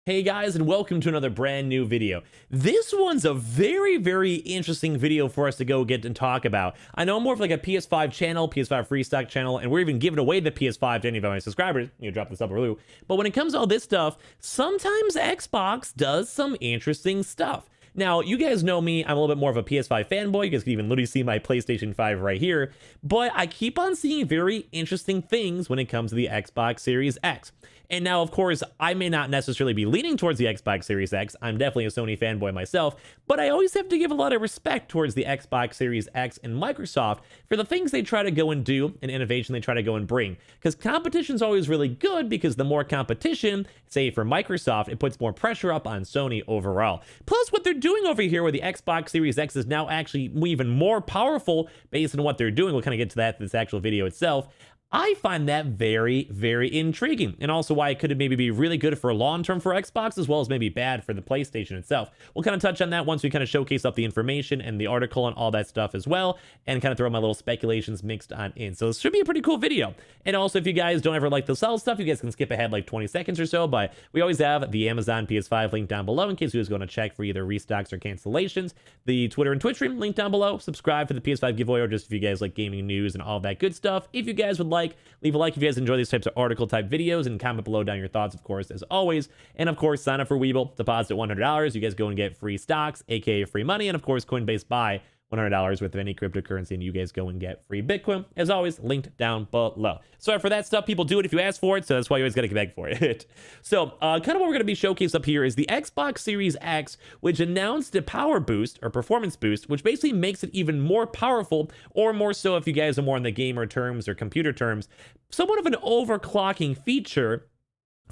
Hey guys, and welcome to another brand new video. This one's a very interesting video for us to go get and talk about. I know I'm more of like a PS5 channel, PS5 restock channel, and we're even giving away the PS5 to any of my subscribers. You know, drop this up below. But when it comes to all this stuff, sometimes Xbox does some interesting stuff. Now, you guys know me, I'm a little bit more of a PS5 fanboy. You guys can even literally see my PlayStation 5 right here. But I keep on seeing very interesting things when it comes to the Xbox Series X. And now, of course, I may not necessarily be leaning towards the Xbox Series X. I'm definitely a Sony fanboy myself, but I always have to give a lot of respect towards the Xbox Series X and Microsoft for the things they try to go and do and innovation they try to go and bring. Because competition's always really good, because the more competition, say for Microsoft, it puts more pressure up on Sony overall. Plus, what they're doing over here with the Xbox Series X is now actually even more powerful based on what they're doing. We'll kind of get to that in this actual video itself. I find that very intriguing, and also why it could maybe be really good for long term for Xbox, as well as maybe bad for the PlayStation itself. We'll kind of touch on that once we kind of showcase up the information and the article and all that stuff as well, and kind of throw my little speculations mixed on in. So this should be a pretty cool video. And also, if you guys don't ever like the sell stuff, you guys can skip ahead like 20 seconds or so, but we always have the Amazon PS5 link down below in case you guys want to check for either restocks or cancellations. The Twitter and Twitch stream link down below. Subscribe for the PS5 giveaway, or just if you guys like gaming news and all that good stuff. If you guys would leave a like if you guys enjoy these types of article type videos, and comment below down your thoughts, of course, as always. And of course, sign up for Webull, deposit $100, you guys go and get free stocks, aka free money, and of course Coinbase buy $100 worth of any cryptocurrency, and you guys go and get free Bitcoin, as always, linked down below. Sorry for that stuff, people do it if you ask for it, so that's why you always gotta beg for it. So kind of what we're gonna be showcased up here is the Xbox Series X, which announced a power boost or performance boost, which basically makes it even more powerful, or more so if you guys are more in the gamer terms or computer terms, somewhat of an overclocking feature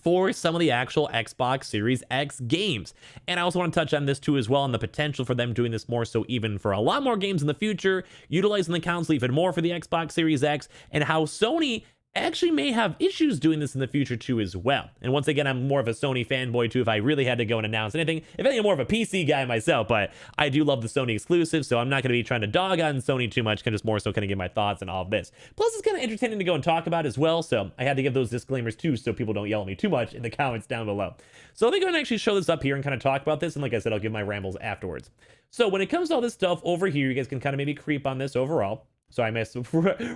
for some of the actual Xbox Series X games. And I also want to touch on this too as well, and the potential for them doing this more so even for a lot more games in the future, utilizing the console even more for the Xbox Series X, and how Sony actually may have issues doing this in the future too as well. And once again, I'm more of a Sony fanboy too if I really had to go and announce anything. If anything, I'm more of a PC guy myself, but I do love the Sony exclusives, so I'm not going to be trying to dog on Sony too much, kind of just more so kind of give my thoughts on all of this. Plus, it's kind of entertaining to go and talk about as well, so I had to give those disclaimers too so people don't yell at me too much in the comments down below. So let me go and actually show this up here and kind of talk about this, and like I said, I'll give my rambles afterwards. So when it comes to all this stuff over here, you guys can kind of maybe creep on this overall. Sorry, I missed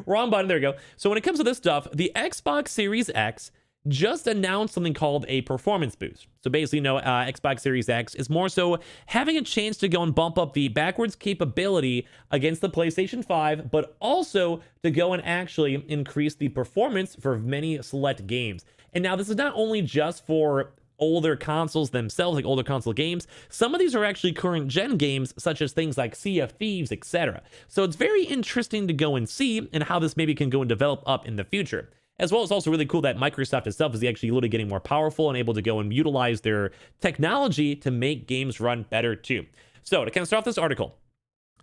wrong button. There we go. So when it comes to this stuff, the Xbox Series X just announced something called a performance boost. So basically, Xbox Series X is more so having a chance to go and bump up the backwards capability against the PlayStation 5, but also to go and actually increase the performance for many select games. And now this is not only just for older consoles themselves, like older console games. Some of these are actually current gen games, such as things like Sea of Thieves, etc. So it's very interesting to go and see, and how this maybe can go and develop up in the future. As well as also really cool that Microsoft itself is actually literally getting more powerful and able to go and utilize their technology to make games run better too. So to kind of start off this article,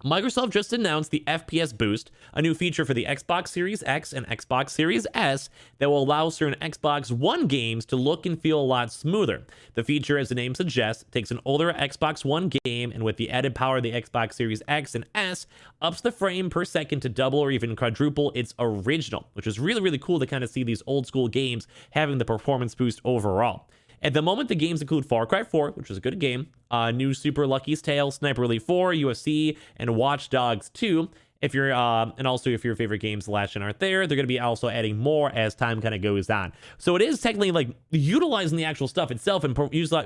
Microsoft just announced the FPS Boost, a new feature for the Xbox Series X and Xbox Series S that will allow certain Xbox One games to look and feel a lot smoother. The feature, as the name suggests, takes an older Xbox One game, and with the added power of the Xbox Series X and S, ups the frame per second to double or even quadruple its original, which is really cool to kind of see these old school games having the performance boost overall. At the moment, the games include Far Cry 4, which is a good game, new Super Lucky's Tale, Sniper Elite 4, UFC, and Watch Dogs 2. If you're and also if your favorite games last gen aren't there, they're going to be also adding more as time kind of goes on. So it is technically like utilizing the actual stuff itself and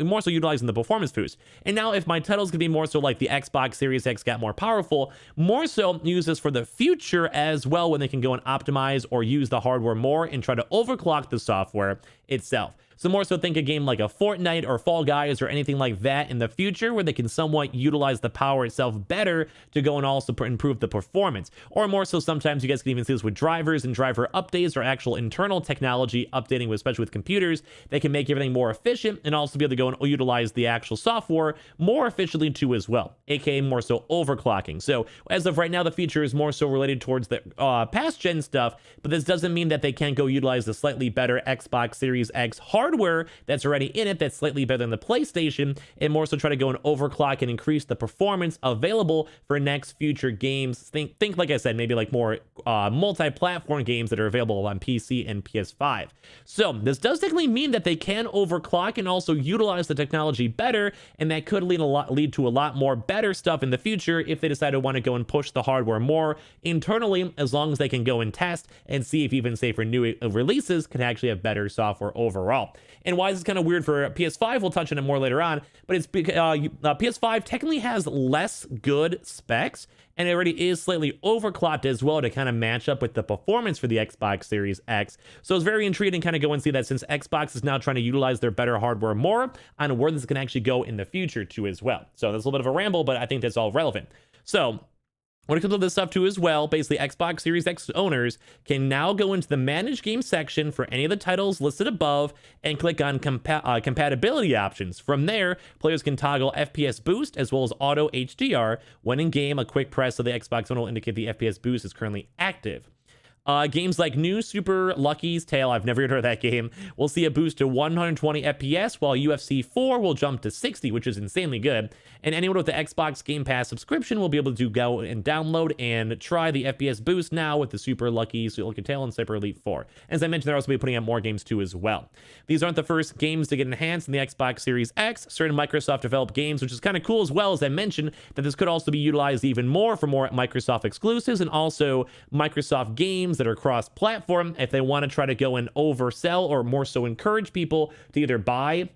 more so utilizing the performance boost. And now if my title's going to be more so like the Xbox Series X got more powerful, more so use this for the future as well, when they can go and optimize or use the hardware more and try to overclock the software itself. So more so think a game like a Fortnite or Fall Guys or anything like that in the future, where they can somewhat utilize the power itself better to go and also improve the performance. Or more so sometimes you guys can even see this with drivers and driver updates or actual internal technology updating, especially with computers. They can make everything more efficient and also be able to go and utilize the actual software more efficiently too as well, aka more so overclocking. So as of right now, the feature is more so related towards the past gen stuff, but this doesn't mean that they can't go utilize the slightly better Xbox Series Series X hardware that's already in it that's slightly better than the PlayStation, and more so try to go and overclock and increase the performance available for next future games. Think like I said, maybe like more multi-platform games that are available on PC and PS5. So this does technically mean that they can overclock and also utilize the technology better, and that could lead to a lot more better stuff in the future if they decide to want to go and push the hardware more internally, as long as they can go and test and see if even say for new releases can actually have better software overall. And why is this kind of weird for PS5? We'll touch on it more later on, but it's because PS5 technically has less good specs, and it already is slightly overclocked as well to kind of match up with the performance for the Xbox Series X. So it's very intriguing to kind of go and see that, since Xbox is now trying to utilize their better hardware more, on where this can actually go in the future too as well. So that's a little bit of a ramble, but I think that's all relevant. So when it comes to this stuff too as well, basically Xbox Series X owners can now go into the manage game section for any of the titles listed above and click on compatibility options. From there, players can toggle FPS boost as well as auto HDR. When in game, a quick press of the Xbox one will indicate the FPS boost is currently active. Games like New Super Lucky's Tale, I've never heard of that game, will see a boost to 120 FPS, while UFC 4 will jump to 60, which is insanely good. And anyone with the Xbox Game Pass subscription will be able to go and download and try the FPS boost now with the Super Lucky's Tale and Super Elite 4. As I mentioned, they're also be putting out more games too as well. These aren't the first games to get enhanced in the Xbox Series X. Certain Microsoft developed games, which is kind of cool as well, as I mentioned, that this could also be utilized even more for more Microsoft exclusives and also Microsoft games that are cross-platform if they want to try to go and oversell or more so encourage people to either buy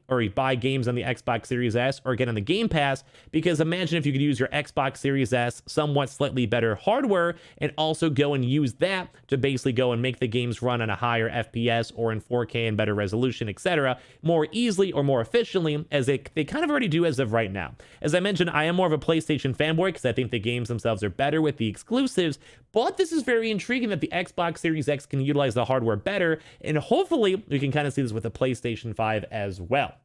games on the Xbox Series S or get on the Game Pass. Because imagine if you could use your Xbox Series S somewhat slightly better hardware and also go and use that to basically go and make the games run on a higher FPS or in 4K and better resolution, etc., more easily or more efficiently, as they kind of already do as of right now. As I mentioned, I am more of a PlayStation fanboy because I think the games themselves are better with the exclusives, but this is very intriguing that the Xbox Series X can utilize the hardware better, and hopefully we can kind of see this with the PlayStation 5 as well.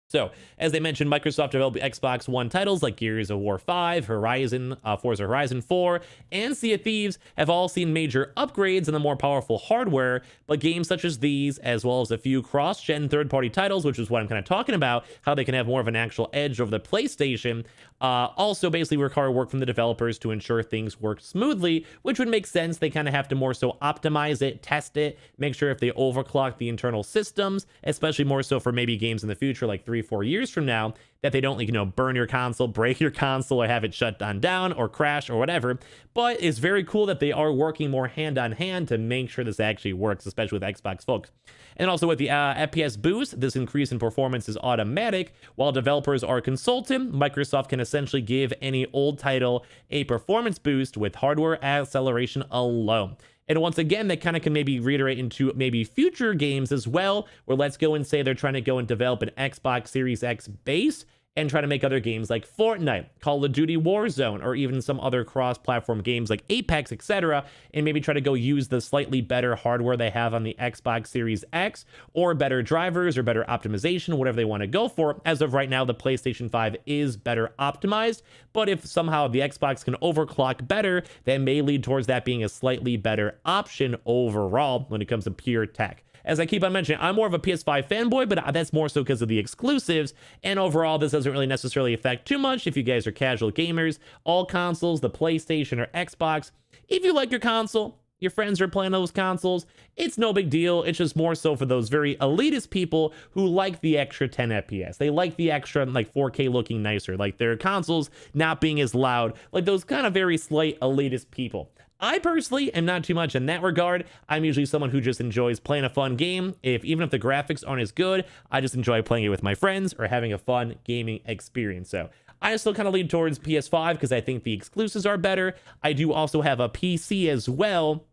So, as they mentioned, Microsoft developed Xbox One titles like Gears of War 5, Forza Horizon 4, and Sea of Thieves have all seen major upgrades in the more powerful hardware, but games such as these, as well as a few cross-gen third-party titles, which is what I'm kind of talking about, how they can have more of an actual edge over the PlayStation, also basically require work from the developers to ensure things work smoothly, which would make sense. They kind of have to more so optimize it, test it, make sure if they overclock the internal systems, especially more so for maybe games in the future like 3-4 years from now, that they don't burn your console, break your console, or have it shut down or crash or whatever. But it's very cool that they are working more hand on hand to make sure this actually works, especially with Xbox folks. And also with the FPS boost, this increase in performance is automatic. While developers are consultant, Microsoft can essentially give any old title a performance boost with hardware acceleration alone. And once again, that kind of can maybe reiterate into maybe future games as well, where let's go and say they're trying to go and develop an Xbox Series X base and try to make other games like Fortnite, Call of Duty Warzone, or even some other cross-platform games like Apex, etc., and maybe try to go use the slightly better hardware they have on the Xbox Series X, or better drivers or better optimization, whatever they want to go for. As of right now, the PlayStation 5 is better optimized, but if somehow the Xbox can overclock better, that may lead towards that being a slightly better option overall when it comes to pure tech. As I keep on mentioning, I'm more of a PS5 fanboy, but that's more so because of the exclusives, and overall, this doesn't really necessarily affect too much if you guys are casual gamers. All consoles, the PlayStation or Xbox, if you like your console, your friends are playing those consoles, it's no big deal. It's just more so for those very elitist people who like the extra 10 FPS. They like the extra, like, 4K looking nicer, like their consoles not being as loud, like those kind of very slight elitist people. I personally am not too much in that regard. I'm usually someone who just enjoys playing a fun game. Even if the graphics aren't as good, I just enjoy playing it with my friends or having a fun gaming experience. So I still kind of lean towards PS5 because I think the exclusives are better. I do also have a PC as well,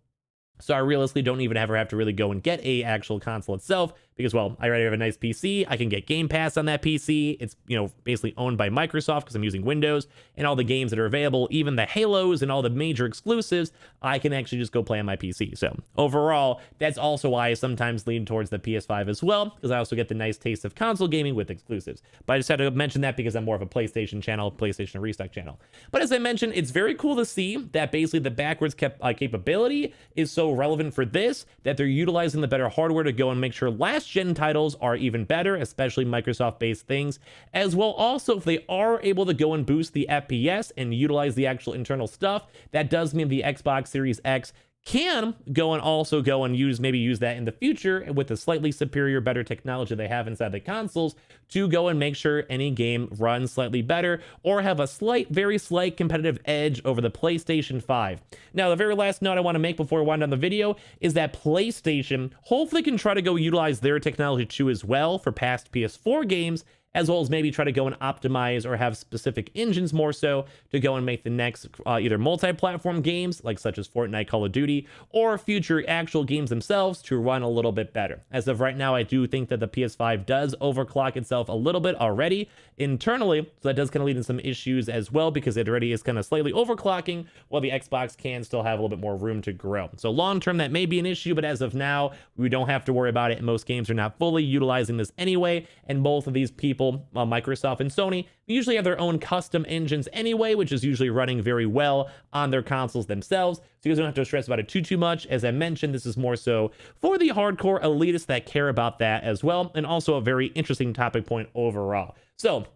so I realistically don't even ever have to really go and get a actual console itself, because, well, I already have a nice PC. I can get Game Pass on that PC. It's, basically owned by Microsoft because I'm using Windows, and all the games that are available, even the Halos and all the major exclusives, I can actually just go play on my PC. So overall, that's also why I sometimes lean towards the PS5 as well, because I also get the nice taste of console gaming with exclusives. But I just had to mention that because I'm more of a PlayStation channel, PlayStation Restock channel. But as I mentioned, it's very cool to see that basically the backwards capability is so relevant for this, that they're utilizing the better hardware to go and make sure last past gen titles are even better, especially Microsoft-based things, as well also if they are able to go and boost the FPS and utilize the actual internal stuff, that does mean the Xbox Series X can go and use that in the future with the slightly superior, better technology they have inside the consoles to go and make sure any game runs slightly better or have a very slight competitive edge over the PlayStation 5. Now, the very last note I want to make before we wind down the video is that PlayStation hopefully can try to go utilize their technology too as well for past PS4 games, as well as maybe try to go and optimize or have specific engines more so to go and make the next either multi-platform games, like such as Fortnite, Call of Duty, or future actual games themselves to run a little bit better. As of right now, I do think that the PS5 does overclock itself a little bit already internally, so that does kind of lead to some issues as well because it already is kind of slightly overclocking, while the Xbox can still have a little bit more room to grow. So long term, that may be an issue, but as of now, we don't have to worry about it. Most games are not fully utilizing this anyway, and both of these people, Microsoft and Sony, usually have their own custom engines anyway, which is usually running very well on their consoles themselves. So you guys don't have to stress about it too much. As I mentioned, this is more so for the hardcore elitists that care about that as well, and also a very interesting topic point overall. So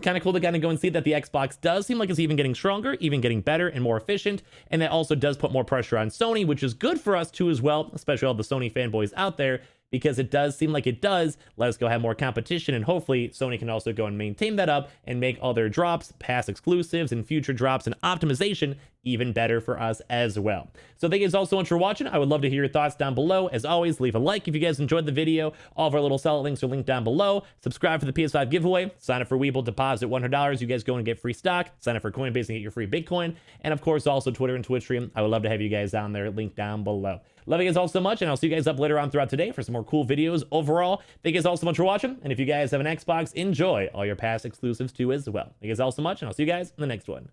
kind of cool to kind of go and see that the Xbox does seem like it's even getting stronger, even getting better and more efficient, and that also does put more pressure on Sony, which is good for us too as well, especially all the Sony fanboys out there, because it does seem like it does let us go have more competition, and hopefully Sony can also go and maintain that up and make all their drops, past exclusives, and future drops and optimization even better for us as well. So thank you guys all so much for watching. I would love to hear your thoughts down below. As always, leave a like if you guys enjoyed the video. All of our little seller links are linked down below. Subscribe for the PS5 giveaway. Sign up for Webull, deposit $100. You guys go and get free stock. Sign up for Coinbase and get your free Bitcoin. And of course, also Twitter and Twitch stream. I would love to have you guys down there, linked down below. Love you guys all so much, and I'll see you guys up later on throughout today for some more cool videos overall. Thank you guys all so much for watching, and if you guys have an Xbox, enjoy all your past exclusives too as well. Thank you guys all so much, and I'll see you guys in the next one.